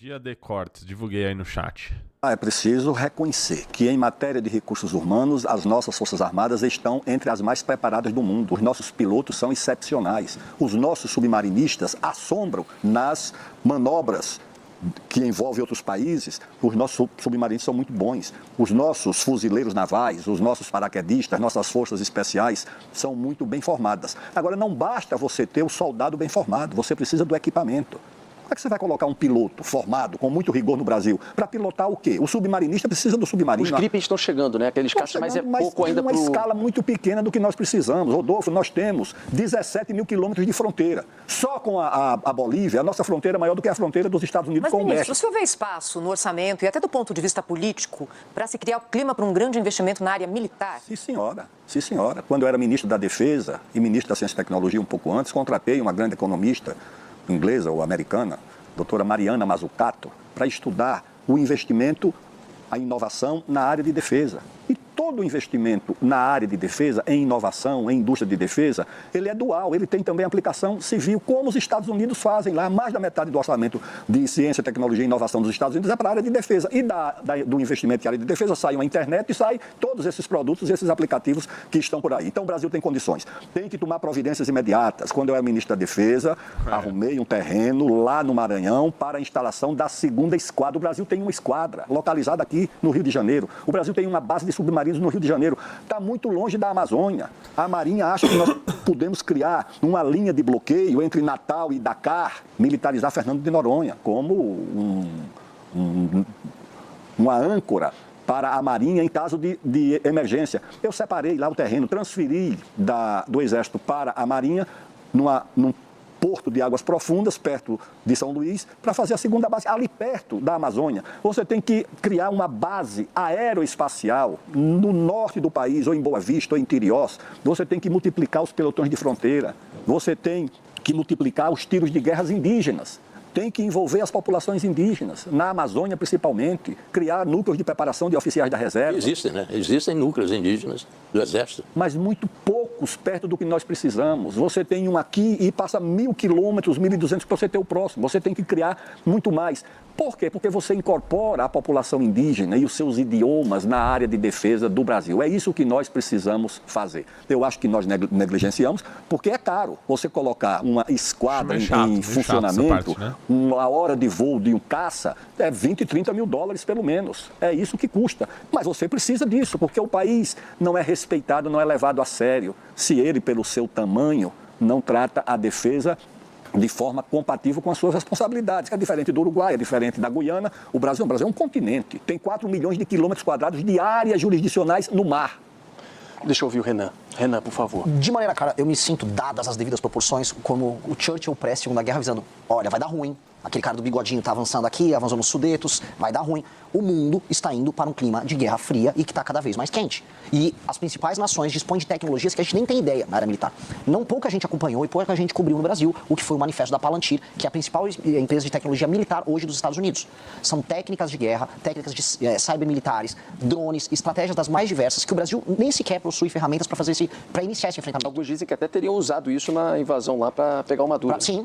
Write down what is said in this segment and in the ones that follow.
Dia de Cortes, divulguei aí no chat. É preciso reconhecer que, em matéria de recursos humanos, as nossas Forças Armadas estão entre as mais preparadas do mundo. Os nossos pilotos são excepcionais. Os nossos submarinistas assombram nas manobras que envolvem outros países. Os nossos submarinistas são muito bons. Os nossos fuzileiros navais, os nossos paraquedistas, nossas forças especiais são muito bem formadas. Agora, não basta você ter o soldado bem formado, você precisa do equipamento. Como é que você vai colocar um piloto formado, com muito rigor no Brasil, para pilotar o quê? O submarinista precisa do submarino. Os Gripens estão chegando, né? Aqueles caças, mas é pouco ainda para uma escala muito pequena do que nós precisamos. Rodolfo, nós temos 17 mil quilômetros de fronteira. Só com a Bolívia, a nossa fronteira é maior do que a fronteira dos Estados Unidos com o México. Mas, ministro, o senhor vê espaço no orçamento e até do ponto de vista político para se criar o clima para um grande investimento na área militar? Sim, senhora. Sim, senhora. Quando eu era ministro da Defesa e ministro da Ciência e Tecnologia um pouco antes, contratei uma grande economista inglesa ou americana, doutora Mariana Mazzucato, para estudar o investimento, a inovação na área de defesa. E todo investimento na área de defesa, em inovação, em indústria de defesa, ele é dual, ele tem também aplicação civil, como os Estados Unidos fazem lá. Mais da metade do orçamento de ciência, tecnologia e inovação dos Estados Unidos é para a área de defesa. E do investimento em área de defesa sai a internet e sai todos esses produtos, esses aplicativos que estão por aí. Então o Brasil tem condições. Tem que tomar providências imediatas. Quando eu era ministro da Defesa, arrumei um terreno lá no Maranhão para a instalação da 2ª esquadra. O Brasil tem uma esquadra localizada aqui no Rio de Janeiro. O Brasil tem uma base de submarinos no Rio de Janeiro. Está muito longe da Amazônia. A Marinha acha que nós podemos criar uma linha de bloqueio entre Natal e Dakar, militarizar Fernando de Noronha, como uma âncora para a Marinha em caso de emergência. Eu separei lá o terreno, transferi do Exército para a Marinha num porto de águas profundas, perto de São Luís, para fazer a 2ª base, ali perto da Amazônia. Você tem que criar uma base aeroespacial no norte do país, ou em Boa Vista, ou em Tiriós. Você tem que multiplicar os pelotões de fronteira. Você tem que multiplicar os tiros de guerras indígenas. Tem que envolver as populações indígenas, na Amazônia principalmente, criar núcleos de preparação de oficiais da reserva. Existem, né? Existem núcleos indígenas do Exército. Mas muito poucos perto do que nós precisamos. Você tem um aqui e passa 1.000 quilômetros, 1.200 para você ter o próximo. Você tem que criar muito mais. Por quê? Porque você incorpora a população indígena e os seus idiomas na área de defesa do Brasil. É isso que nós precisamos fazer. Eu acho que nós negligenciamos, porque é caro você colocar uma esquadra em funcionamento, né? Uma hora de voo de um caça é 20, 30 mil dólares pelo menos. É isso que custa. Mas você precisa disso, porque o país não é respeitado, não é levado a sério, se ele, pelo seu tamanho, não trata a defesa de forma compatível com as suas responsabilidades, que é diferente do Uruguai, é diferente da Guiana. O Brasil é um continente, tem 4 milhões de quilômetros quadrados de áreas jurisdicionais no mar. Deixa eu ouvir o Renan. Renan, por favor. De maneira clara, eu me sinto, dadas as devidas proporções, como o Churchill pré Segunda Guerra, avisando, olha, vai dar ruim. Aquele cara do bigodinho está avançando aqui, avançou nos Sudetos, vai dar ruim. O mundo está indo para um clima de guerra fria e que está cada vez mais quente. E as principais nações dispõem de tecnologias que a gente nem tem ideia na área militar. Não pouca gente acompanhou e pouca gente cobriu no Brasil o que foi o manifesto da Palantir, que é a principal empresa de tecnologia militar hoje dos Estados Unidos. São técnicas de guerra, técnicas de cybermilitares, drones, estratégias das mais diversas, que o Brasil nem sequer possui ferramentas para iniciar esse enfrentamento. Alguns dizem que até teriam usado isso na invasão lá para pegar o Maduro. Sim.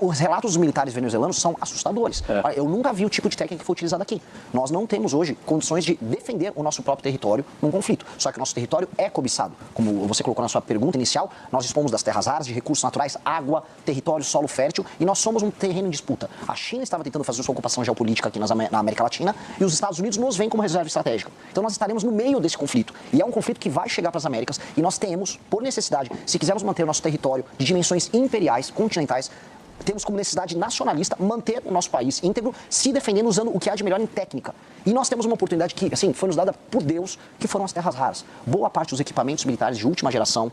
Os relatos dos militares venezuelanos são assustadores. Eu nunca vi o tipo de técnica que foi utilizada aqui. Nós não temos hoje condições de defender o nosso próprio território num conflito. Só que o nosso território é cobiçado. Como você colocou na sua pergunta inicial, nós dispomos das terras raras, de recursos naturais, água, território, solo fértil, e nós somos um terreno em disputa. A China estava tentando fazer sua ocupação geopolítica aqui na América Latina, e os Estados Unidos nos veem como reserva estratégica. Então nós estaremos no meio desse conflito. E é um conflito que vai chegar para as Américas, e nós temos, por necessidade, se quisermos manter o nosso território de dimensões imperiais, continentais, temos como necessidade nacionalista manter o nosso país íntegro, se defendendo usando o que há de melhor em técnica. E nós temos uma oportunidade que, assim, foi nos dada por Deus, que foram as terras raras. Boa parte dos equipamentos militares de última geração,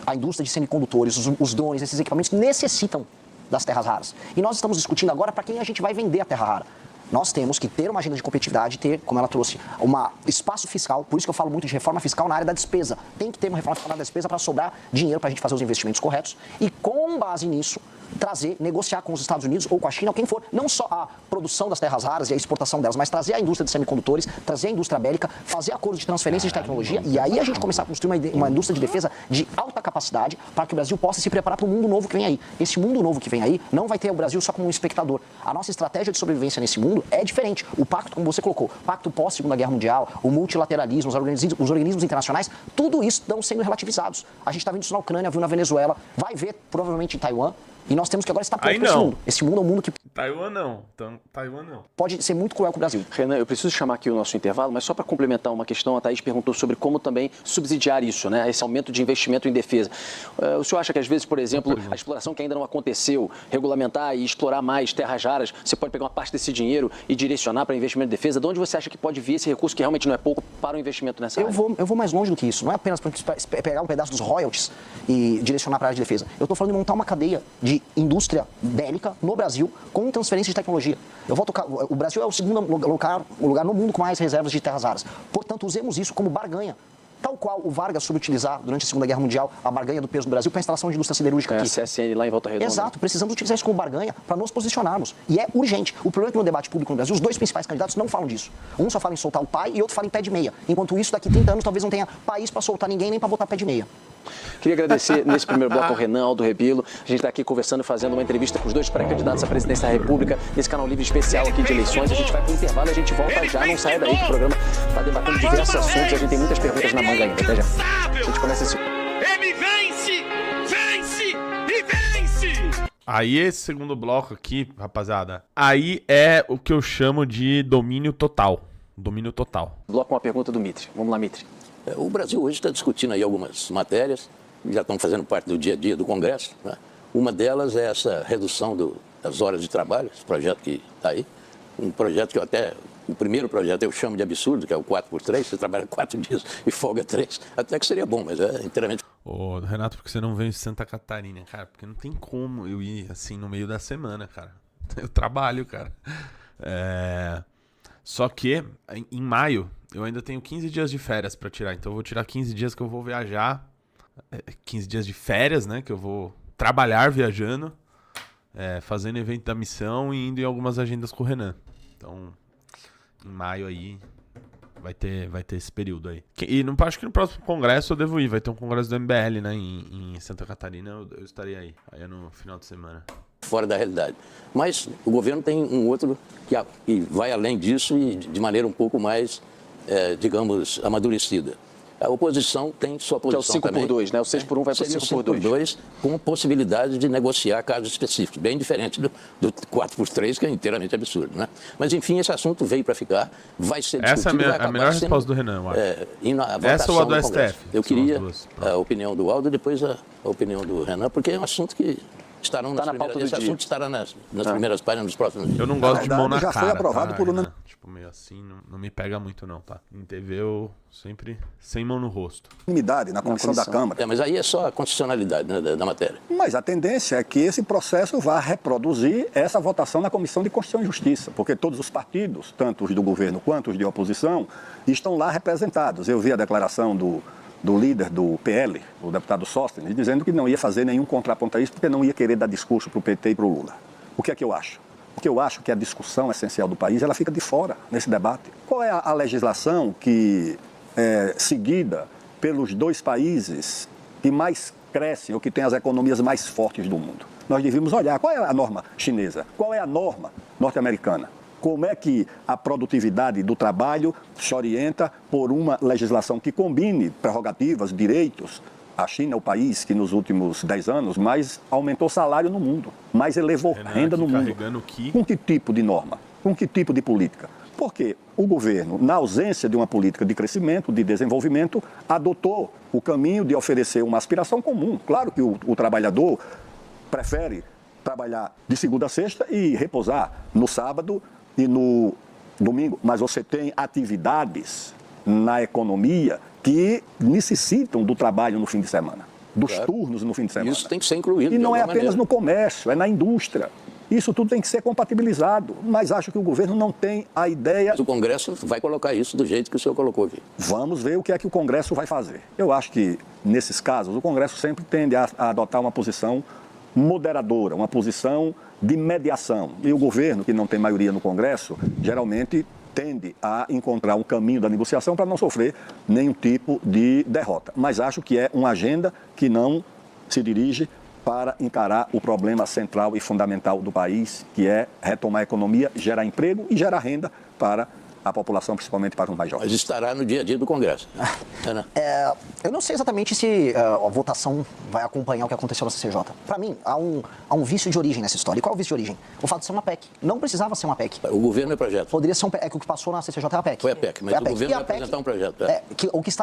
a indústria de semicondutores, os drones, esses equipamentos necessitam das terras raras. E nós estamos discutindo agora para quem a gente vai vender a terra rara. Nós temos que ter uma agenda de competitividade, ter, como ela trouxe, um espaço fiscal, por isso que eu falo muito de reforma fiscal na área da despesa. Tem que ter uma reforma fiscal na área da despesa para sobrar dinheiro para a gente fazer os investimentos corretos e, com base nisso, trazer, negociar com os Estados Unidos ou com a China, ou quem for, não só a produção das terras raras e a exportação delas, mas trazer a indústria de semicondutores, trazer a indústria bélica, fazer acordos de transferência de tecnologia e aí a gente começar a construir uma indústria de defesa de alta capacidade para que o Brasil possa se preparar para o mundo novo que vem aí. Esse mundo novo que vem aí não vai ter o Brasil só como um espectador. A nossa estratégia de sobrevivência nesse mundo é diferente. O pacto, como você colocou, pacto pós-Segunda Guerra Mundial, o multilateralismo, os organismos internacionais, tudo isso estão sendo relativizados. A gente está vendo isso na Ucrânia, viu na Venezuela, vai ver provavelmente em Taiwan. E nós temos que agora estar pronto para esse mundo. Esse mundo é um mundo que... Taiwan não. Taiwan não. Pode ser muito cruel com o Brasil. Renan, eu preciso chamar aqui o nosso intervalo, mas só para complementar uma questão, a Thaís perguntou sobre como também subsidiar isso, né? Esse aumento de investimento em defesa. O senhor acha que às vezes, por exemplo, a exploração que ainda não aconteceu, regulamentar e explorar mais terras raras, você pode pegar uma parte desse dinheiro e direcionar para investimento em defesa? De onde você acha que pode vir esse recurso que realmente não é pouco para o investimento nessa área? Eu vou mais longe do que isso. Não é apenas para pegar um pedaço dos royalties e direcionar para a área de defesa. Eu estou falando de montar uma cadeia de indústria bélica no Brasil com transferência de tecnologia. O Brasil é o segundo lugar no mundo com mais reservas de terras raras. Portanto, usemos isso como barganha. Tal qual o Vargas soube utilizar durante a Segunda Guerra Mundial a barganha do peso do Brasil para a instalação de indústria siderúrgica aqui. A CSN lá em Volta Redonda. Exato, precisamos utilizar isso como barganha para nos posicionarmos. E é urgente. O problema é que no debate público no Brasil, os dois principais candidatos não falam disso. Um só fala em soltar o pai e outro fala em pé de meia. Enquanto isso, daqui 30 anos, talvez não tenha país para soltar ninguém nem para botar pé de meia. Queria agradecer nesse primeiro bloco ao Renan Aldo Rebelo. A gente está aqui conversando, fazendo uma entrevista com os dois pré-candidatos à presidência da República, nesse canal livre especial aqui de eleições. A gente vai para o intervalo e a gente volta já. Não saia daí que o programa está debatendo diversos assuntos. A gente tem muitas perguntas na manga ainda. Até já. A gente começa esse... Ele vence! Vence! E vence! Aí esse segundo bloco aqui, rapaziada, aí é o que eu chamo de domínio total. Domínio total. Bloco com uma pergunta do Mitri. Vamos lá, Mitri. O Brasil hoje está discutindo aí algumas matérias, que já estão fazendo parte do dia a dia do Congresso, né? Uma delas é essa redução das horas de trabalho, esse projeto que está aí. Um projeto que o primeiro projeto eu chamo de absurdo, que é o 4x3, você trabalha 4 dias e folga 3. Até que seria bom, mas é inteiramente... Ô, Renato, por que você não veio em Santa Catarina, cara? Porque não tem como eu ir assim no meio da semana, cara. Eu trabalho, cara. Só que em maio eu ainda tenho 15 dias de férias pra tirar. Então eu vou tirar 15 dias que eu vou viajar. 15 dias de férias, né? Que eu vou trabalhar viajando, fazendo evento da missão e indo em algumas agendas com o Renan. Então, em maio aí vai ter esse período aí. E não acho que no próximo congresso eu devo ir. Vai ter um congresso do MBL, né? Em Santa Catarina eu estarei aí. Aí é no final de semana. Fora da realidade. Mas o governo tem um outro que vai além disso e de maneira um pouco mais, digamos, amadurecida. A oposição tem sua posição também. Que é o 5x2, né? O 6x1 vai para o 5x2. Com possibilidade de negociar casos específicos, bem diferente do 4x3, que é inteiramente absurdo, né? Mas, enfim, esse assunto veio para ficar, vai ser discutido. Essa é a melhor resposta do Renan, eu acho. Essa ou a do STF? Eu queria a opinião do Aldo e depois a opinião do Renan, porque é um assunto que... Esse assunto estará nas primeiras páginas dos próximos dias. Eu não gosto de mão na já cara, foi aprovado por Renan? Tipo, meio assim, não me pega muito não, tá? Em TV eu sempre sem mão no rosto. Unanimidade na comissão da Câmara. Mas aí é só a constitucionalidade, né, da matéria. Mas a tendência é que esse processo vá reproduzir essa votação na Comissão de Constituição e Justiça, porque todos os partidos, tanto os do governo quanto os de oposição, estão lá representados. Eu vi a declaração do líder do PL, o deputado Sóstenes, dizendo que não ia fazer nenhum contraponto a isso, porque não ia querer dar discurso para o PT e para o Lula. O que é que eu acho? Porque eu acho que a discussão essencial do país, ela fica de fora nesse debate. Qual é a legislação que é seguida pelos dois países que mais crescem ou que têm as economias mais fortes do mundo? Nós devíamos olhar qual é a norma chinesa, qual é a norma norte-americana. Como é que a produtividade do trabalho se orienta por uma legislação que combine prerrogativas, direitos? A China é o país que nos últimos 10 anos mais aumentou salário no mundo, mais elevou renda no mundo. Com que tipo de norma? Com que tipo de política? Porque o governo, na ausência de uma política de crescimento, de desenvolvimento, adotou o caminho de oferecer uma aspiração comum. Claro que o trabalhador prefere trabalhar de segunda a sexta e repousar no sábado e no domingo, mas você tem atividades na economia que necessitam do trabalho no fim de semana, dos turnos no fim de semana. Isso tem que ser incluído. E não é apenas no comércio, é na indústria. Isso tudo tem que ser compatibilizado, mas acho que o governo não tem a ideia... Mas o Congresso vai colocar isso do jeito que o senhor colocou aqui. Vamos ver o que é que o Congresso vai fazer. Eu acho que, nesses casos, o Congresso sempre tende a adotar uma posição moderadora, uma posição de mediação. E o governo, que não tem maioria no Congresso, geralmente tende a encontrar um caminho da negociação para não sofrer nenhum tipo de derrota. Mas acho que é uma agenda que não se dirige para encarar o problema central e fundamental do país, que é retomar a economia, gerar emprego e gerar renda para a população, principalmente para os mais jovens. Mas estará no dia a dia do Congresso. Eu não sei exatamente se a votação vai acompanhar o que aconteceu na CCJ. Para mim, há um vício de origem nessa história. E qual é o vício de origem? O fato de ser uma PEC. Não precisava ser uma PEC. O governo é projeto. Poderia ser um PEC. O que passou na CCJ é a PEC. Foi a PEC, mas o governo vai apresentar um projeto.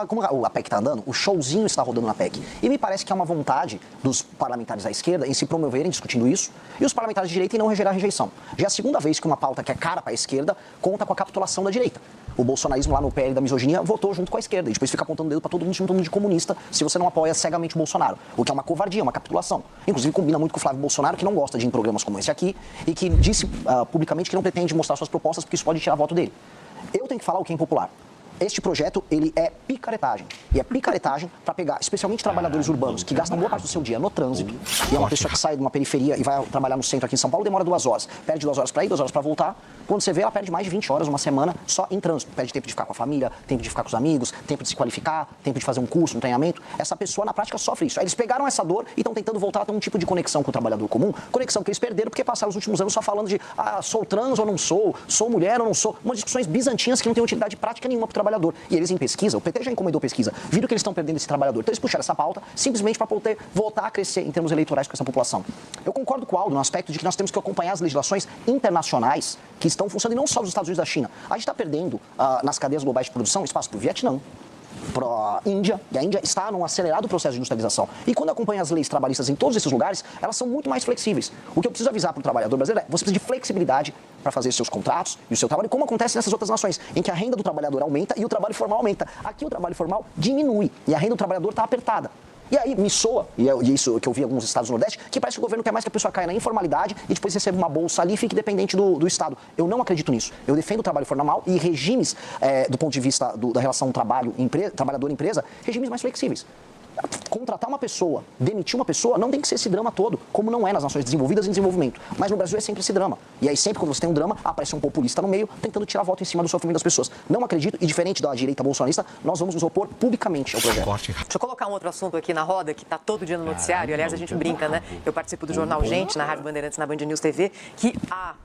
Como a PEC está andando, o showzinho está rodando na PEC. E me parece que é uma vontade dos parlamentares da esquerda em se promoverem discutindo isso e os parlamentares de direita em não gerar rejeição. Já é a segunda vez que uma pauta que é cara para a esquerda conta com a capitulação da direita. O bolsonarismo lá no PL da misoginia votou junto com a esquerda. E depois fica apontando o dedo para todo mundo, chamando de comunista, se você não apoia cegamente o Bolsonaro. O que é uma covardia, uma capitulação. Inclusive combina muito com o Flávio Bolsonaro, que não gosta de ir em programas como esse aqui e que disse publicamente que não pretende mostrar suas propostas porque isso pode tirar voto dele. Eu tenho que falar o que é impopular. Este projeto, ele é picaretagem. E é picaretagem para pegar, especialmente trabalhadores urbanos, que gastam boa parte do seu dia no trânsito. E é uma pessoa que sai de uma periferia e vai trabalhar no centro aqui em São Paulo, demora 2 horas. Perde 2 horas para ir, 2 horas para voltar. Quando você vê, ela perde mais de 20 horas, uma semana, só em trânsito. Perde tempo de ficar com a família, tempo de ficar com os amigos, tempo de se qualificar, tempo de fazer um curso, um treinamento. Essa pessoa, na prática, sofre isso. Aí eles pegaram essa dor e estão tentando voltar a ter um tipo de conexão com o trabalhador comum. Conexão que eles perderam porque passaram os últimos anos só falando de sou trans ou não sou mulher ou não sou. Umas discussões bizantinas que não têm utilidade prática nenhuma para o trabalhador. E eles, em pesquisa, o PT já encomendou pesquisa, viram que eles estão perdendo esse trabalhador. Então eles puxaram essa pauta simplesmente para poder voltar a crescer em termos eleitorais com essa população. Eu concordo com o Aldo no aspecto de que nós temos que acompanhar as legislações internacionais que estão funcionando, e não só dos Estados Unidos e da China. A gente está perdendo nas cadeias globais de produção espaço para o Vietnã, para a Índia, e a Índia está num acelerado processo de industrialização. E quando acompanha as leis trabalhistas em todos esses lugares, elas são muito mais flexíveis. O que eu preciso avisar para o trabalhador brasileiro é: você precisa de flexibilidade para fazer seus contratos e o seu trabalho, como acontece nessas outras nações, em que a renda do trabalhador aumenta e o trabalho formal aumenta. Aqui o trabalho formal diminui e a renda do trabalhador está apertada. E aí me soa, e é isso que eu vi em alguns estados do Nordeste, que parece que o governo quer mais que a pessoa caia na informalidade e depois receba uma bolsa ali e fique dependente do Estado. Eu não acredito nisso. Eu defendo o trabalho formal e regimes, do ponto de vista da relação trabalhador-empresa, regimes mais flexíveis. Contratar uma pessoa, demitir uma pessoa, não tem que ser esse drama todo, como não é nas nações desenvolvidas em desenvolvimento. Mas no Brasil é sempre esse drama. E aí sempre quando você tem um drama, aparece um populista no meio, tentando tirar voto em cima do sofrimento das pessoas. Não acredito, e diferente da direita bolsonarista, nós vamos nos opor publicamente ao projeto. Deixa eu colocar um outro assunto aqui na roda, que está todo dia no noticiário. Aliás, a gente brinca, né? Eu participo do Jornal Gente, na Rádio Bandeirantes, na Band News TV, que há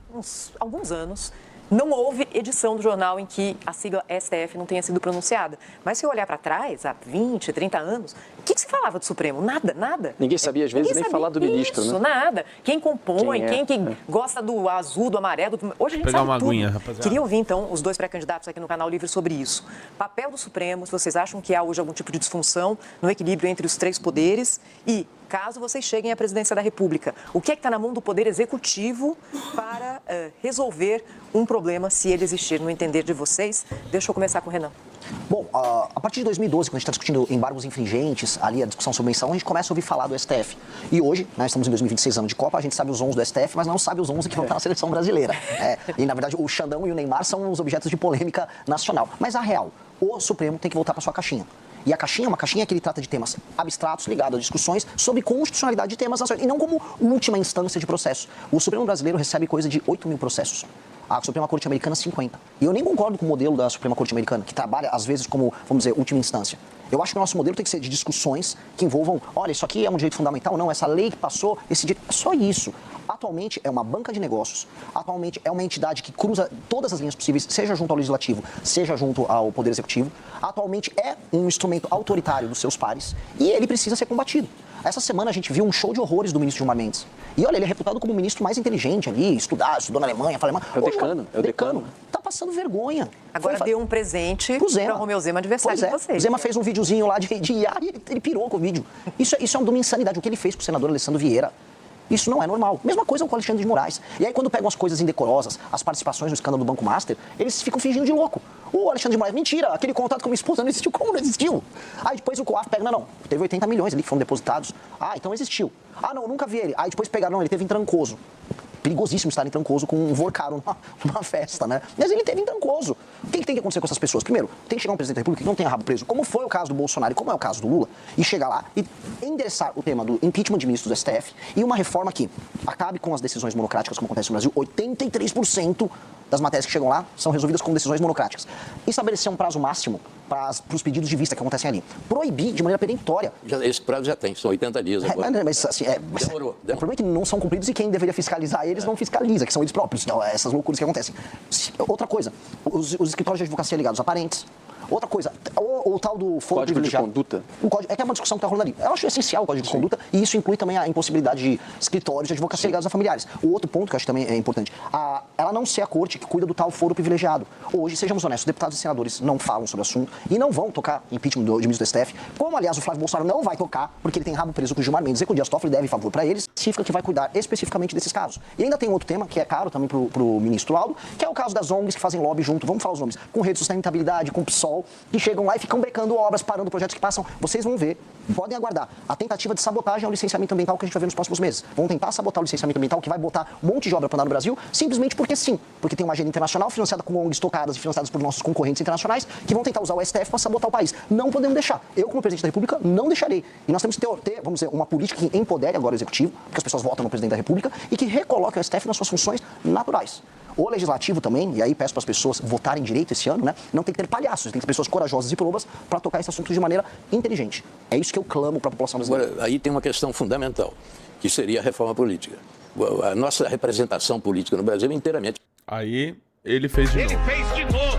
alguns anos não houve edição do jornal em que a sigla STF não tenha sido pronunciada. Mas se eu olhar para trás, há 20, 30 anos, o que se falava do Supremo? Nada. Ninguém sabia, às vezes, nem falar do ministro, isso, né? Nada. Quem compõe, quem gosta do azul, do amarelo. Hoje a gente sabe tudo. Aguinha, rapaziada. Queria ouvir, então, os dois pré-candidatos aqui no Canal Livre sobre isso. Papel do Supremo, se vocês acham que há hoje algum tipo de disfunção no equilíbrio entre os 3 poderes e, caso vocês cheguem à presidência da República, o que é que está na mão do Poder Executivo para resolver um problema, se ele existir, no entender de vocês? Deixa eu começar com o Renan. Bom, a partir de 2012, quando a gente está discutindo embargos infringentes, ali a discussão sobre menção, a gente começa a ouvir falar do STF. E hoje, nós estamos em 2026, ano de Copa, a gente sabe os 11 do STF, mas não sabe os 11 que vão estar na seleção brasileira. E, na verdade, o Xandão e o Neymar são os objetos de polêmica nacional. Mas, a real, o Supremo tem que voltar para sua caixinha. E a caixinha é uma caixinha que ele trata de temas abstratos ligados a discussões sobre constitucionalidade de temas nacionais, e não como última instância de processo. O Supremo brasileiro recebe coisa de 8 mil processos. A Suprema Corte Americana, 50. E eu nem concordo com o modelo da Suprema Corte Americana, que trabalha, às vezes, como, vamos dizer, última instância. Eu acho que o nosso modelo tem que ser de discussões que envolvam, olha, isso aqui é um direito fundamental, não, essa lei que passou, esse direito... É só isso. Atualmente é uma banca de negócios, atualmente é uma entidade que cruza todas as linhas possíveis, seja junto ao Legislativo, seja junto ao Poder Executivo. Atualmente é um instrumento autoritário dos seus pares e ele precisa ser combatido. Essa semana a gente viu um show de horrores do ministro Gilmar Mendes. E olha, ele é reputado como o ministro mais inteligente ali, estudou na Alemanha, fala alemão. É o decano. Tá passando vergonha. Agora deu um presente para o Romeu Zema, adversário de vocês. O Zema fez um videozinho lá de IA e ele pirou com o vídeo. Isso é uma insanidade. O que ele fez com o senador Alessandro Vieira, isso não é normal. Mesma coisa com o Alexandre de Moraes. E aí, quando pegam as coisas indecorosas, as participações no escândalo do Banco Master, eles ficam fingindo de louco. O Alexandre de Moraes, mentira, aquele contrato com a minha esposa não existiu. Como não existiu? Aí depois o COAF pega, não, teve 80 milhões ali que foram depositados. Ah, então existiu. Ah, não, nunca vi ele. Aí depois pegaram, não, ele teve em Trancoso. perigosíssimo estar em Trancoso com um Vorcaro numa festa, né? Mas ele teve em Trancoso. O que tem que acontecer com essas pessoas? Primeiro, tem que chegar um presidente da República que não tenha rabo preso, como foi o caso do Bolsonaro e como é o caso do Lula, e chegar lá e endereçar o tema do impeachment de ministros do STF e uma reforma que acabe com as decisões monocráticas, como acontece no Brasil. 83% das matérias que chegam lá são resolvidas com decisões monocráticas. Estabelecer um prazo máximo para os pedidos de vista que acontecem ali. Proibir de maneira peremptória. Esse prazo já tem, são 80 dias agora. Mas, assim, Demorou. O problema é que não são cumpridos e quem deveria fiscalizar eles não fiscaliza, que são eles próprios. Então, essas loucuras que acontecem. Outra coisa, os escritórios de advocacia ligados a parentes. Outra coisa, o tal do foro privilegiado. Código de conduta. É que é uma discussão que está rolando ali. Eu acho essencial o código de conduta e isso inclui também a impossibilidade de escritórios de advocacia ligados a familiares. O outro ponto que eu acho também é importante, ela não ser a corte que cuida do tal foro privilegiado. Hoje, sejamos honestos, deputados e senadores não falam sobre o assunto e não vão tocar impeachment de ministro do STF, como, aliás, o Flávio Bolsonaro não vai tocar, porque ele tem rabo preso com o Gilmar Mendes e com o Dias Toffoli deve favor para eles, significa que vai cuidar especificamente desses casos. E ainda tem outro tema, que é caro também pro ministro Aldo, que é o caso das ONGs que fazem lobby junto, vamos falar os nomes, com Rede de Sustentabilidade, com o PSOL, que chegam lá e ficam brecando obras, parando projetos que passam. Vocês vão ver, podem aguardar. A tentativa de sabotagem ao licenciamento ambiental que a gente vai ver nos próximos meses. Vão tentar sabotar o licenciamento ambiental que vai botar um monte de obra para andar no Brasil, simplesmente porque sim. Porque tem uma agenda internacional financiada com ONGs tocadas e financiadas por nossos concorrentes internacionais que vão tentar usar o STF para sabotar o país. Não podemos deixar. Eu, como presidente da República, não deixarei. E nós temos que ter, vamos dizer, uma política que empodere agora o Executivo, porque as pessoas votam no presidente da República, e que recoloque o STF nas suas funções naturais. O Legislativo também, e aí peço para as pessoas votarem direito esse ano, né? Não tem que ter palhaços, tem que ter pessoas corajosas e probas para tocar esse assunto de maneira inteligente. É isso que eu clamo para a população brasileira. Agora, aí tem uma questão fundamental, que seria a reforma política. A nossa representação política no Brasil é inteiramente... Aí ele fez de novo. Ele fez de novo!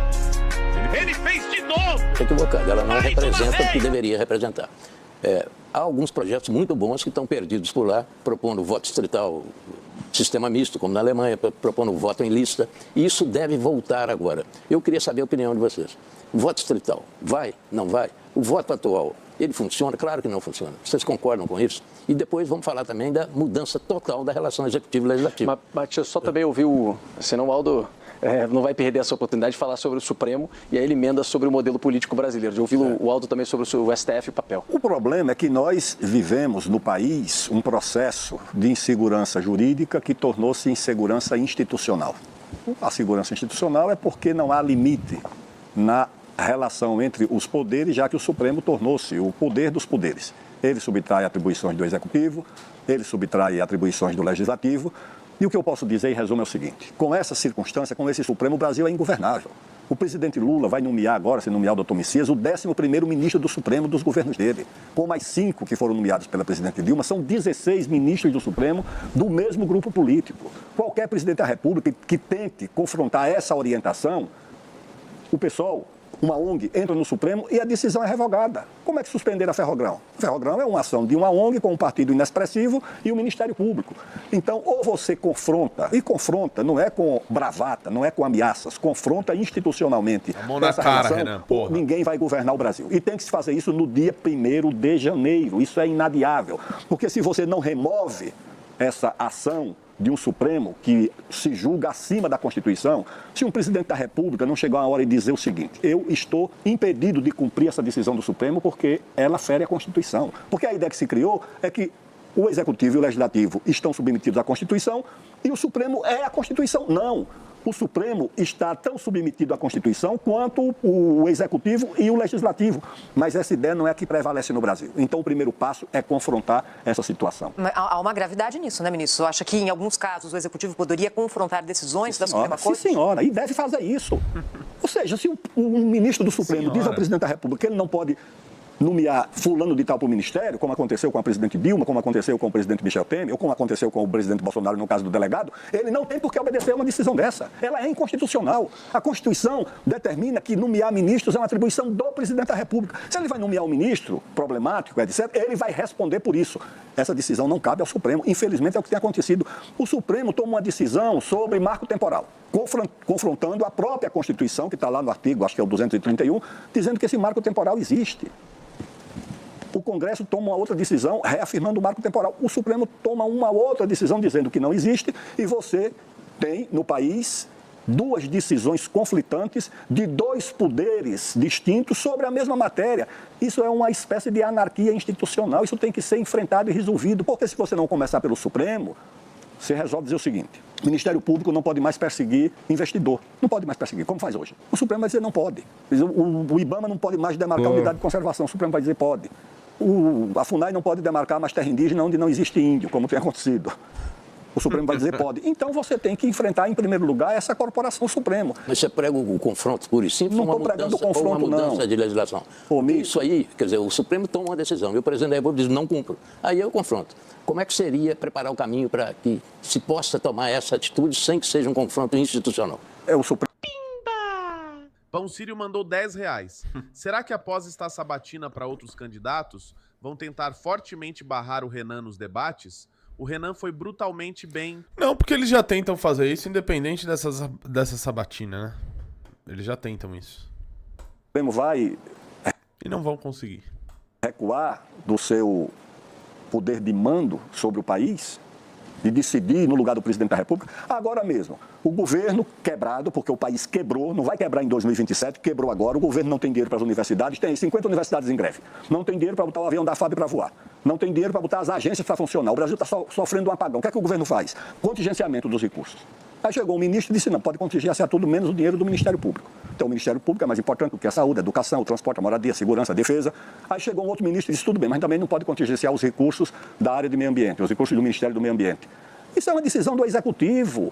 Ele fez de novo! equivocada, ela não representa o que deveria representar. Há alguns projetos muito bons que estão perdidos por lá, propondo voto distrital, sistema misto, como na Alemanha, propondo voto em lista, e isso deve voltar agora. Eu queria saber a opinião de vocês. Voto distrital, vai? Não vai? O voto atual, ele funciona? Claro que não funciona. Vocês concordam com isso? E depois vamos falar também da mudança total da relação executivo-legislativa. Mas deixa eu só também ouvir senão o Aldo não vai perder essa oportunidade de falar sobre o Supremo e aí ele emenda sobre o modelo político brasileiro. De ouvir o Aldo também sobre o STF e o papel. O problema é que nós vivemos no país um processo de insegurança jurídica que tornou-se insegurança institucional. A segurança institucional é porque não há limite na relação entre os poderes, já que o Supremo tornou-se o poder dos poderes. Ele subtrai atribuições do Executivo, ele subtrai atribuições do Legislativo. E o que eu posso dizer em resumo é o seguinte: com essa circunstância, com esse Supremo, o Brasil é ingovernável. O presidente Lula vai nomear agora, se nomear o Dr. Messias, o 11º ministro do Supremo dos governos dele. Com mais 5 que foram nomeados pela presidente Dilma, são 16 ministros do Supremo do mesmo grupo político. Qualquer presidente da República que tente confrontar essa orientação, o pessoal, uma ONG, entra no Supremo e a decisão é revogada. Como é que suspender a Ferrogrão? A Ferrogrão é uma ação de uma ONG com um partido inexpressivo e o Ministério Público. Então, ou você confronta, e confronta não é com bravata, não é com ameaças, confronta institucionalmente. A mão na cara, Renan, porra. Ninguém vai governar o Brasil. E tem que se fazer isso no dia 1º de janeiro. Isso é inadiável. Porque se você não remove essa ação de um Supremo que se julga acima da Constituição, se um presidente da República não chegar a hora e dizer o seguinte: eu estou impedido de cumprir essa decisão do Supremo porque ela fere a Constituição. Porque a ideia que se criou é que o Executivo e o Legislativo estão submetidos à Constituição e o Supremo é a Constituição. Não. O Supremo está tão submetido à Constituição quanto o Executivo e o Legislativo. Mas essa ideia não é a que prevalece no Brasil. Então, o primeiro passo é confrontar essa situação. Mas há uma gravidade nisso, né, ministro? Você acha que, em alguns casos, o Executivo poderia confrontar decisões da Suprema Corte? Sim, senhora. E deve fazer isso. Ou seja, se o ministro do Supremo diz ao presidente da República que ele não pode nomear fulano de tal para o ministério, como aconteceu com a presidente Dilma, como aconteceu com o presidente Michel Temer, ou como aconteceu com o presidente Bolsonaro no caso do delegado, ele não tem por que obedecer a uma decisão dessa. Ela é inconstitucional. A Constituição determina que nomear ministros é uma atribuição do presidente da República. Se ele vai nomear um ministro problemático, etc., ele vai responder por isso. Essa decisão não cabe ao Supremo. Infelizmente, é o que tem acontecido. O Supremo toma uma decisão sobre marco temporal, confrontando a própria Constituição, que está lá no artigo, acho que é o 231, dizendo que esse marco temporal existe. O Congresso toma uma outra decisão reafirmando o marco temporal. O Supremo toma uma outra decisão dizendo que não existe e você tem no país duas decisões conflitantes de dois poderes distintos sobre a mesma matéria. Isso é uma espécie de anarquia institucional. Isso tem que ser enfrentado e resolvido, porque se você não começar pelo Supremo, você resolve dizer o seguinte: O Ministério Público não pode mais perseguir investidor. Não pode mais perseguir, como faz hoje. O Supremo vai dizer não pode. O IBAMA não pode mais demarcar unidade de conservação. O Supremo vai dizer pode. A FUNAI não pode demarcar mais terra indígena onde não existe índio, como tem acontecido. O Supremo vai dizer pode. Então você tem que enfrentar, em primeiro lugar, essa corporação Supremo. Mas você prega o confronto puro e simples? Não estou pregando o confronto, não. Uma mudança de legislação. Isso aí, quer dizer, o Supremo toma uma decisão e o presidente da República diz não cumpro. Aí eu confronto. Como é que seria preparar o caminho para que se possa tomar essa atitude sem que seja um confronto institucional? É o Supremo. Pão Sírio mandou R$10. Será que após esta sabatina para outros candidatos, vão tentar fortemente barrar o Renan nos debates? O Renan foi brutalmente bem... Não, porque eles já tentam fazer isso, independente dessa sabatina, né? Eles já tentam isso. O Supremo vai... E não vão conseguir. Recuar do seu poder de mando sobre o país, de decidir no lugar do presidente da República. Agora mesmo, o governo quebrado, porque o país quebrou, não vai quebrar em 2027, quebrou agora, o governo não tem dinheiro para as universidades, tem 50 universidades em greve, não tem dinheiro para botar o avião da FAB para voar, não tem dinheiro para botar as agências para funcionar, o Brasil está sofrendo um apagão. O que é que o governo faz? Contingenciamento dos recursos. Aí chegou um ministro e disse, não, pode contingenciar tudo menos o dinheiro do Ministério Público. Então o Ministério Público é mais importante do que a saúde, a educação, o transporte, a moradia, a segurança, a defesa. Aí chegou um outro ministro e disse, tudo bem, mas também não pode contingenciar os recursos da área de meio ambiente, os recursos do Ministério do Meio Ambiente. Isso é uma decisão do Executivo.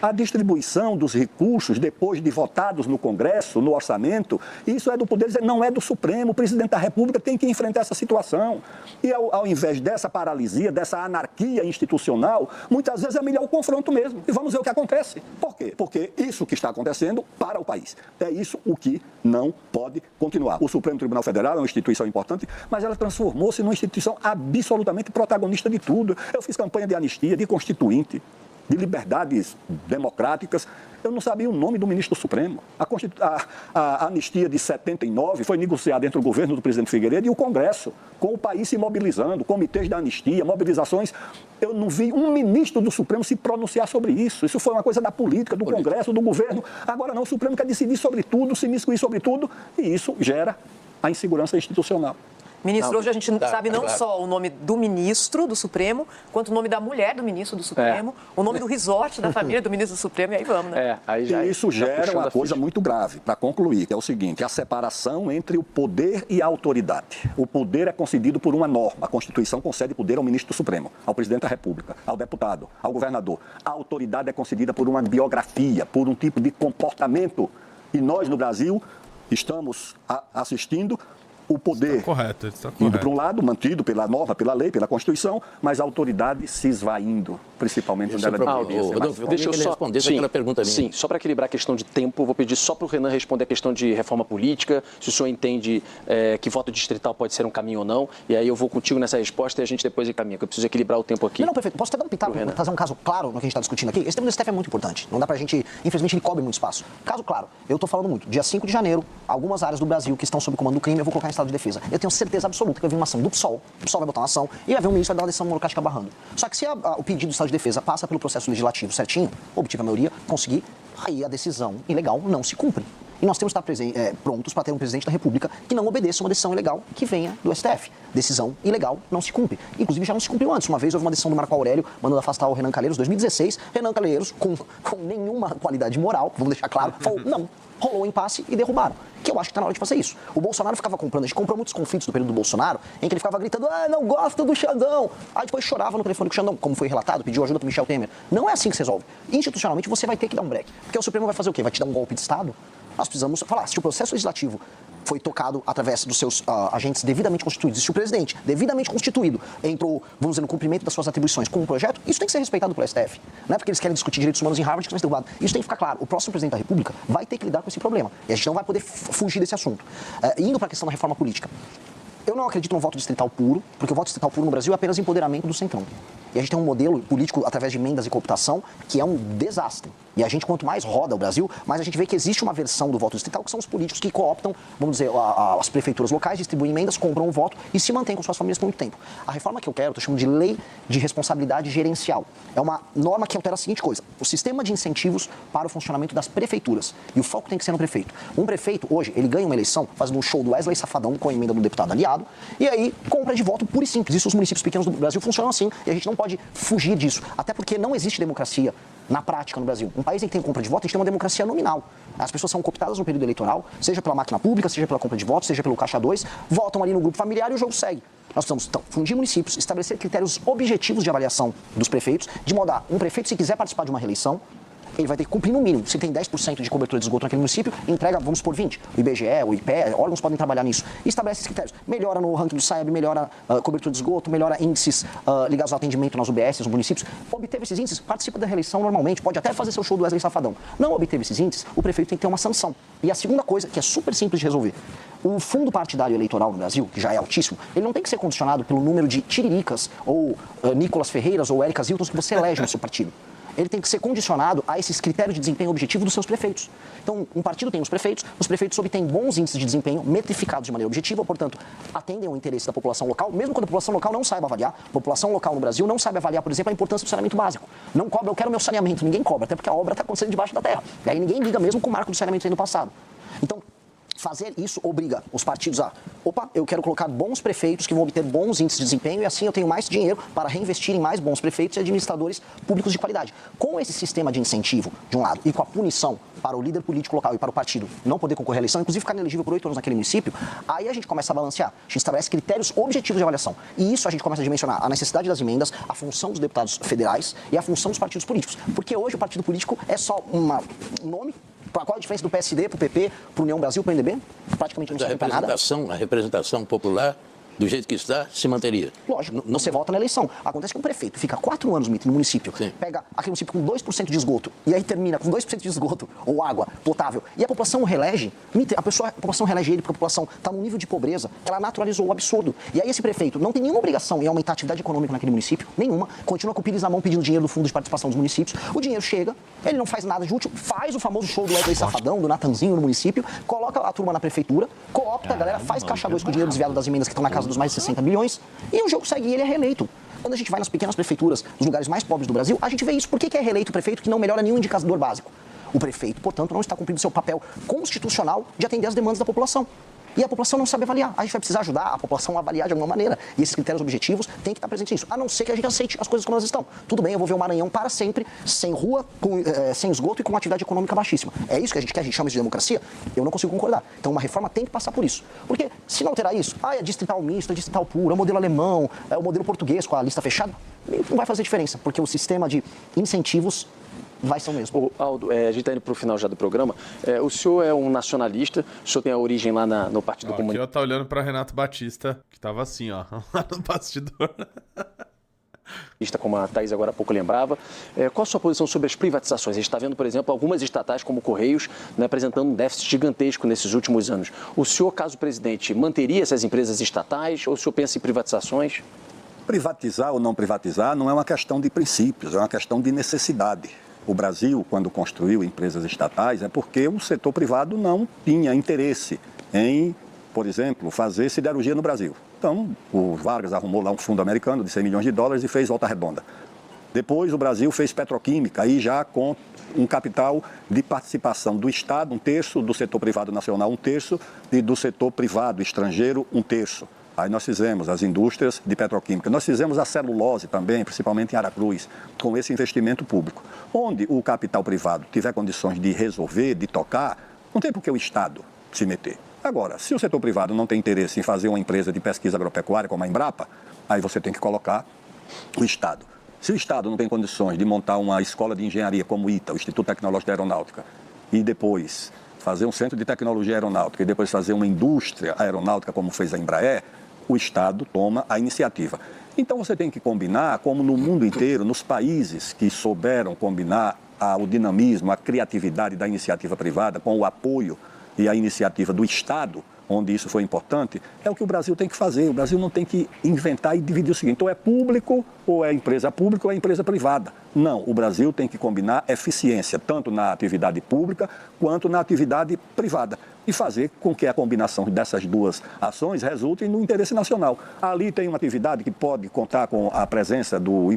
A distribuição dos recursos, depois de votados no Congresso, no orçamento, isso é do Poder, não é do Supremo. O presidente da República tem que enfrentar essa situação. E ao invés dessa paralisia, dessa anarquia institucional, muitas vezes é melhor o confronto mesmo. E vamos ver o que acontece. Por quê? Porque isso que está acontecendo para o país. É isso o que não pode continuar. O Supremo Tribunal Federal é uma instituição importante, mas ela transformou-se numa instituição absolutamente protagonista de tudo. Eu fiz campanha de anistia, de constituinte, de liberdades democráticas. Eu não sabia o nome do ministro do Supremo. A anistia de 79 foi negociada entre o governo do presidente Figueiredo e o Congresso, com o país se mobilizando, comitês da anistia, mobilizações. Eu não vi um ministro do Supremo se pronunciar sobre isso. Isso foi uma coisa da política, do Congresso, do governo. Agora não, o Supremo quer decidir sobre tudo, se miscuir sobre tudo, e isso gera a insegurança institucional. Ministro, hoje a gente sabe não só o nome do ministro do Supremo, quanto o nome da mulher do ministro do Supremo, o nome do resort da família do ministro do Supremo, e aí vamos, né? E isso gera uma coisa muito grave, para concluir, que é o seguinte, a separação entre o poder e a autoridade. O poder é concedido por uma norma, a Constituição concede poder ao ministro do Supremo, ao presidente da República, ao deputado, ao governador. A autoridade é concedida por uma biografia, por um tipo de comportamento. E nós, no Brasil, estamos assistindo o poder indo para um lado, mantido pela norma, pela lei, pela Constituição, mas a autoridade se esvaindo, principalmente onde ela deveria ser mais forte. Deixa eu só responder aquela pergunta minha. Sim, só para equilibrar a questão de tempo, eu vou pedir só para o Renan responder a questão de reforma política, se o senhor entende que voto distrital pode ser um caminho ou não, e aí eu vou contigo nessa resposta e a gente depois encaminha, que eu preciso equilibrar o tempo aqui. Não, perfeito. Posso até dar um pitaco, trazer um caso claro no que a gente está discutindo aqui? Esse tema do STF é muito importante. Não dá pra gente, infelizmente, ele cobre muito espaço. Caso claro, eu estou falando muito. Dia 5 de janeiro, algumas áreas do Brasil que estão sob comando do crime, eu vou colocar em estado de defesa. Eu tenho certeza absoluta que vai vir uma ação do PSOL vai botar uma ação e vai vir um ministro vai dar uma decisão monocrática barrando. Só que se o pedido do estado de defesa passa pelo processo legislativo certinho, obtive a maioria, conseguir, aí a decisão ilegal não se cumpre. E nós temos que estar prontos para ter um presidente da República que não obedeça uma decisão ilegal que venha do STF. Decisão ilegal não se cumpre. Inclusive já não se cumpriu antes. Uma vez houve uma decisão do Marco Aurélio mandando afastar o Renan Calheiros, 2016. Renan Calheiros, com nenhuma qualidade moral, vamos deixar claro, falou não. Rolou um impasse e derrubaram. Que eu acho que está na hora de fazer isso. O Bolsonaro ficava comprando, a gente comprou muitos conflitos do período do Bolsonaro, em que ele ficava gritando, não gosto do Xandão. Aí depois chorava no telefone com o Xandão, como foi relatado, pediu ajuda para Michel Temer. Não é assim que se resolve. Institucionalmente você vai ter que dar um break. Porque o Supremo vai fazer o quê? Vai te dar um golpe de Estado? Nós precisamos falar, se o processo legislativo foi tocado através dos seus agentes devidamente constituídos, se o presidente devidamente constituído entrou, vamos dizer, no cumprimento das suas atribuições com um projeto, isso tem que ser respeitado pelo STF. Não é porque eles querem discutir direitos humanos em Harvard que vai ser derrubado. Isso tem que ficar claro. O próximo presidente da República vai ter que lidar com esse problema. E a gente não vai poder fugir desse assunto. Indo para a questão da reforma política. Eu não acredito no voto distrital puro, porque o voto distrital puro no Brasil é apenas empoderamento do centrão. E a gente tem um modelo político através de emendas e cooptação que é um desastre. E a gente, quanto mais roda o Brasil, mais a gente vê que existe uma versão do voto distrital, que são os políticos que cooptam, vamos dizer, as prefeituras locais, distribuem emendas, compram o voto e se mantêm com suas famílias por muito tempo. A reforma que eu quero, eu chamo de lei de responsabilidade gerencial. É uma norma que altera a seguinte coisa: o sistema de incentivos para o funcionamento das prefeituras. E o foco tem que ser no prefeito. Um prefeito, hoje, ele ganha uma eleição fazendo um show do Wesley Safadão com a emenda do deputado aliado, e aí compra de voto puro e simples. Isso os municípios pequenos do Brasil funcionam assim, e a gente não pode fugir disso. Até porque não existe democracia na prática no Brasil. Um país em que tem compra de voto, a gente tem uma democracia nominal. As pessoas são cooptadas no período eleitoral, seja pela máquina pública, seja pela compra de votos, seja pelo caixa 2, votam ali no grupo familiar e o jogo segue. Nós precisamos, então, fundir municípios, estabelecer critérios objetivos de avaliação dos prefeitos, de modo a um prefeito, se quiser participar de uma reeleição, ele vai ter que cumprir no mínimo. Se tem 10% de cobertura de esgoto naquele município, entrega, vamos por 20%. O IBGE, o IPE, órgãos podem trabalhar nisso. E estabelece esses critérios. Melhora no ranking do SAEB, melhora cobertura de esgoto, melhora índices ligados ao atendimento nas UBS, nos municípios. Obteve esses índices, participa da reeleição normalmente, pode até fazer seu show do Wesley Safadão. Não obteve esses índices, o prefeito tem que ter uma sanção. E a segunda coisa, que é super simples de resolver, o fundo partidário eleitoral no Brasil, que já é altíssimo, ele não tem que ser condicionado pelo número de tiriricas ou Nicolas Ferreiras ou Érica Ziltons que você elege no seu partido. Ele tem que ser condicionado a esses critérios de desempenho objetivo dos seus prefeitos. Então, um partido tem os prefeitos obtêm bons índices de desempenho metrificados de maneira objetiva, portanto, atendem ao interesse da população local, mesmo quando a população local não saiba avaliar. A população local no Brasil não sabe avaliar, por exemplo, a importância do saneamento básico. Não cobra, eu quero meu saneamento, ninguém cobra, até porque a obra está acontecendo debaixo da terra. E aí ninguém liga mesmo com o marco do saneamento aí no passado. Então, fazer isso obriga os partidos a, eu quero colocar bons prefeitos que vão obter bons índices de desempenho e assim eu tenho mais dinheiro para reinvestir em mais bons prefeitos e administradores públicos de qualidade. Com esse sistema de incentivo, de um lado, e com a punição para o líder político local e para o partido não poder concorrer à eleição, inclusive ficar inelegível por 8 anos naquele município, aí a gente começa a balancear, a gente estabelece critérios objetivos de avaliação. E isso a gente começa a dimensionar a necessidade das emendas, a função dos deputados federais e a função dos partidos políticos. Porque hoje o partido político é só um nome. Qual a diferença do PSD para o PP, para o União Brasil, para o MDB? Praticamente não serve para nada. A representação popular, do jeito que está, se manteria. Lógico, você volta na eleição. Acontece que um prefeito fica 4 anos no município, pega aquele município com 2% de esgoto, e aí termina com 2% de esgoto, ou água potável, e a população relege, a população relege ele porque a população está num nível de pobreza, ela naturalizou o absurdo. E aí esse prefeito não tem nenhuma obrigação em aumentar a atividade econômica naquele município, nenhuma, continua com o pires na mão pedindo dinheiro do fundo de participação dos municípios, o dinheiro chega, ele não faz nada de útil, faz o famoso show do Wesley Safadão, do Natanzinho no município, coloca a turma na prefeitura, coopta a galera, faz caixa 2 com o dinheiro desviado das emendas que estão na casa dos mais de 60 bilhões, e o jogo segue e ele é reeleito. Quando a gente vai nas pequenas prefeituras, nos lugares mais pobres do Brasil, a gente vê isso. Por que é reeleito o prefeito que não melhora nenhum indicador básico? O prefeito, portanto, não está cumprindo seu papel constitucional de atender às demandas da população. E a população não sabe avaliar. A gente vai precisar ajudar a população a avaliar de alguma maneira. E esses critérios objetivos têm que estar presentes nisso. A não ser que a gente aceite as coisas como elas estão. Tudo bem, eu vou ver o Maranhão para sempre, sem rua, sem esgoto e com uma atividade econômica baixíssima. É isso que a gente quer? A gente chama isso de democracia? Eu não consigo concordar. Então uma reforma tem que passar por isso. Porque se não alterar isso, é distrital misto, é distrital puro, é o modelo alemão, é o modelo português com a lista fechada, não vai fazer diferença. Porque o sistema de incentivos vai ser o mesmo. Aldo, a gente está indo para o final já do programa. O senhor é um nacionalista, o senhor tem a origem lá no Partido Comunista. Aqui eu tô olhando para Renato Batista, que tava assim, ó, lá no bastidor. Como a Thaís agora há pouco lembrava. Qual a sua posição sobre as privatizações? A gente está vendo, por exemplo, algumas estatais como Correios, né, apresentando um déficit gigantesco nesses últimos anos. O senhor, caso presidente, manteria essas empresas estatais ou o senhor pensa em privatizações? Privatizar ou não privatizar não é uma questão de princípios, é uma questão de necessidade. O Brasil, quando construiu empresas estatais, é porque o setor privado não tinha interesse em, por exemplo, fazer siderurgia no Brasil. Então, o Vargas arrumou lá um fundo americano de 100 milhões de dólares e fez Volta Redonda. Depois, o Brasil fez petroquímica, aí já com um capital de participação do Estado, 1/3, do setor privado nacional, 1/3, e do setor privado estrangeiro, 1/3. Aí nós fizemos as indústrias de petroquímica. Nós fizemos a celulose também, principalmente em Aracruz, com esse investimento público. Onde o capital privado tiver condições de resolver, de tocar, não tem por que o Estado se meter. Agora, se o setor privado não tem interesse em fazer uma empresa de pesquisa agropecuária como a Embrapa, aí você tem que colocar o Estado. Se o Estado não tem condições de montar uma escola de engenharia como o ITA, o Instituto Tecnológico da Aeronáutica, e depois fazer um centro de tecnologia aeronáutica e depois fazer uma indústria aeronáutica como fez a Embraer, o Estado toma a iniciativa. Então você tem que combinar, como no mundo inteiro, nos países que souberam combinar o dinamismo, a criatividade da iniciativa privada com o apoio e a iniciativa do Estado, onde isso foi importante, é o que o Brasil tem que fazer. O Brasil não tem que inventar e dividir o seguinte, ou é público, ou é empresa pública, ou é empresa privada. Não, o Brasil tem que combinar eficiência, tanto na atividade pública quanto na atividade privada. E fazer com que a combinação dessas duas ações resulte no interesse nacional. Ali tem uma atividade que pode contar com a presença do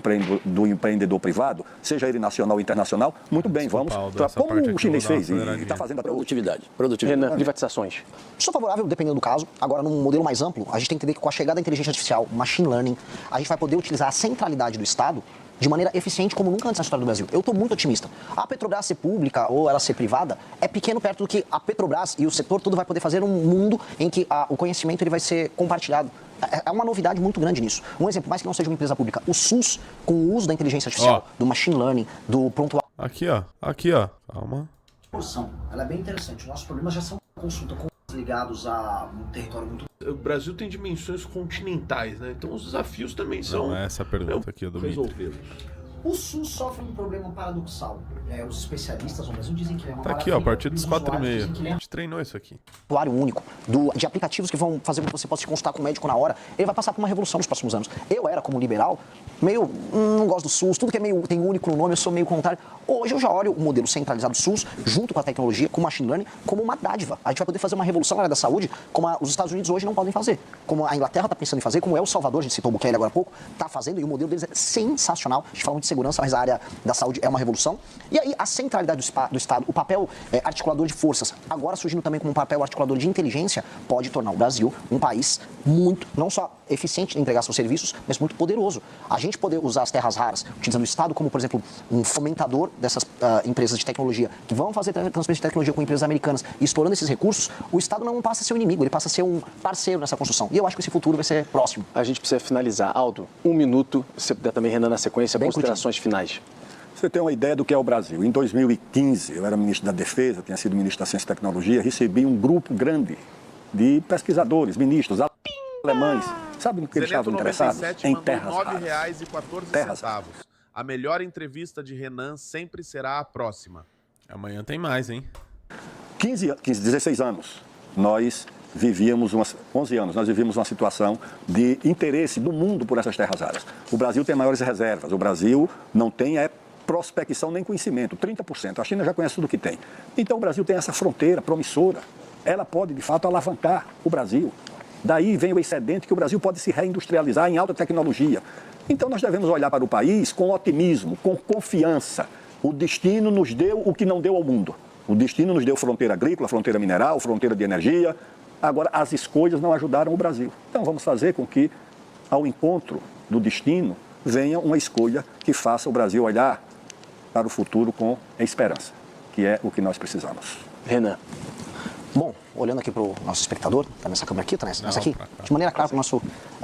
empreendedor privado, seja ele nacional ou internacional. Muito bem, vamos. Como o chinês fez e está fazendo a produtividade. Renan, privatizações. Sou favorável, dependendo do caso. Agora, num modelo mais amplo, a gente tem que entender que com a chegada da inteligência artificial, machine learning, a gente vai poder utilizar a centralidade do Estado de maneira eficiente como nunca antes na história do Brasil. Eu estou muito otimista. A Petrobras ser pública ou ela ser privada é pequeno perto do que a Petrobras e o setor todo vai poder fazer um mundo em que o conhecimento ele vai ser compartilhado. É uma novidade muito grande nisso. Um exemplo, mais que não seja uma empresa pública, o SUS, com o uso da inteligência artificial, do machine learning, do pronto... Aqui, ó. Calma. Ela é bem interessante. Os nossos problemas já são consulta com ligados a um território muito... O Brasil tem dimensões continentais, né? Então os desafios também são... Não, essa pergunta aqui, do resolvê-los. O SUS sofre um problema paradoxal. Os especialistas no Brasil dizem que é uma Tá aqui, ó, a partir dos 4h30. A gente treinou isso aqui. Usuário único, de aplicativos que vão fazer com que você possa se consultar com o médico na hora, ele vai passar por uma revolução nos próximos anos. Eu era, como liberal, meio, não gosto do SUS, tudo que é meio, tem único no nome, eu sou meio contrário. Hoje eu já olho o modelo centralizado do SUS, junto com a tecnologia, com o machine learning, como uma dádiva. A gente vai poder fazer uma revolução na área da saúde, como os Estados Unidos hoje não podem fazer. Como a Inglaterra está pensando em fazer, como El Salvador, a gente citou o Bukele agora há pouco, está fazendo, e o modelo deles é sensacional. A gente fala muito de segurança, mas a área da saúde é uma revolução. E aí, a centralidade do Estado, o papel articulador de forças, agora surgindo também como um papel articulador de inteligência, pode tornar o Brasil um país muito, não só eficiente em entregar seus serviços, mas muito poderoso. A gente poder usar as terras raras, utilizando o Estado como, por exemplo, um fomentador dessas empresas de tecnologia, que vão fazer transferência de tecnologia com empresas americanas e explorando esses recursos, o Estado não passa a ser um inimigo, ele passa a ser um parceiro nessa construção. E eu acho que esse futuro vai ser próximo. A gente precisa finalizar. Aldo, 1 minuto, se você puder também, Renan, na sequência, bem considerações finais. Você tem uma ideia do que é o Brasil. Em 2015, eu era ministro da Defesa, tinha sido ministro da Ciência e Tecnologia, recebi um grupo grande de pesquisadores, ministros, alemães. Sabe no que eles estavam interessados? Em terras raras. R$ 9,14. A melhor entrevista de Renan sempre será a próxima. Amanhã tem mais, hein? 16 anos, nós vivíamos 11 anos, nós vivíamos uma situação de interesse do mundo por essas terras raras. O Brasil tem maiores reservas, o Brasil não tem prospecção nem conhecimento, 30%. A China já conhece tudo o que tem. Então o Brasil tem essa fronteira promissora, ela pode de fato alavancar o Brasil. Daí vem o excedente que o Brasil pode se reindustrializar em alta tecnologia. Então nós devemos olhar para o país com otimismo, com confiança. O destino nos deu o que não deu ao mundo. O destino nos deu fronteira agrícola, fronteira mineral, fronteira de energia. Agora, as escolhas não ajudaram o Brasil. Então vamos fazer com que, ao encontro do destino, venha uma escolha que faça o Brasil olhar para o futuro com esperança, que é o que nós precisamos. Renan. Bom, olhando aqui para o nosso espectador, tá nessa câmera aqui, tá nessa aqui, de maneira clara para o nosso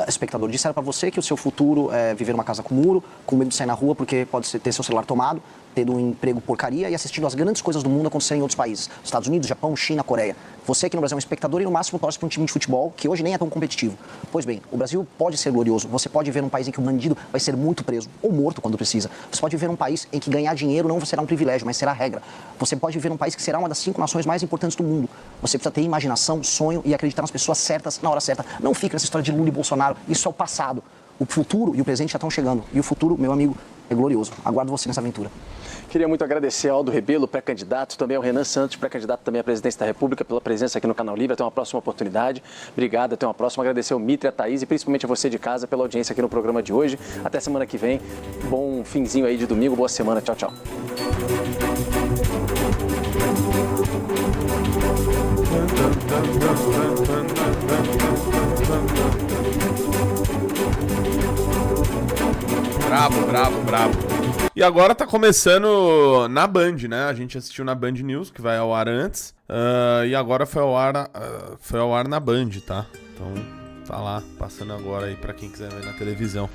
espectador, disseram para você que o seu futuro é viver numa casa com muro, com medo de sair na rua porque pode ter seu celular tomado, tendo um emprego porcaria e assistindo as grandes coisas do mundo acontecerem em outros países. Estados Unidos, Japão, China, Coreia. Você aqui no Brasil é um espectador e no máximo torce para um time de futebol que hoje nem é tão competitivo. Pois bem, o Brasil pode ser glorioso. Você pode viver num país em que o bandido vai ser muito preso ou morto quando precisa. Você pode viver num país em que ganhar dinheiro não será um privilégio, mas será a regra. Você pode viver num país que será uma das 5 nações mais importantes do mundo. Você precisa ter imaginação, sonho e acreditar nas pessoas certas na hora certa. Não fique nessa história de Lula e Bolsonaro. Isso é o passado. O futuro e o presente já estão chegando. E o futuro, meu amigo, é glorioso. Aguardo você nessa aventura. Queria muito agradecer ao Aldo Rebelo, pré-candidato, também ao Renan Santos, pré-candidato também à presidência da República, pela presença aqui no Canal Livre. Até uma próxima oportunidade. Obrigado, até uma próxima. Agradecer ao Mitre, a Thaís e principalmente a você de casa pela audiência aqui no programa de hoje. Até semana que vem. Bom finzinho aí de domingo, boa semana. Tchau, tchau. Bravo. E agora tá começando na Band, né? A gente assistiu na Band News, que vai ao ar antes. E agora foi ao ar na Band, tá? Então tá lá, passando agora aí pra quem quiser ver na televisão.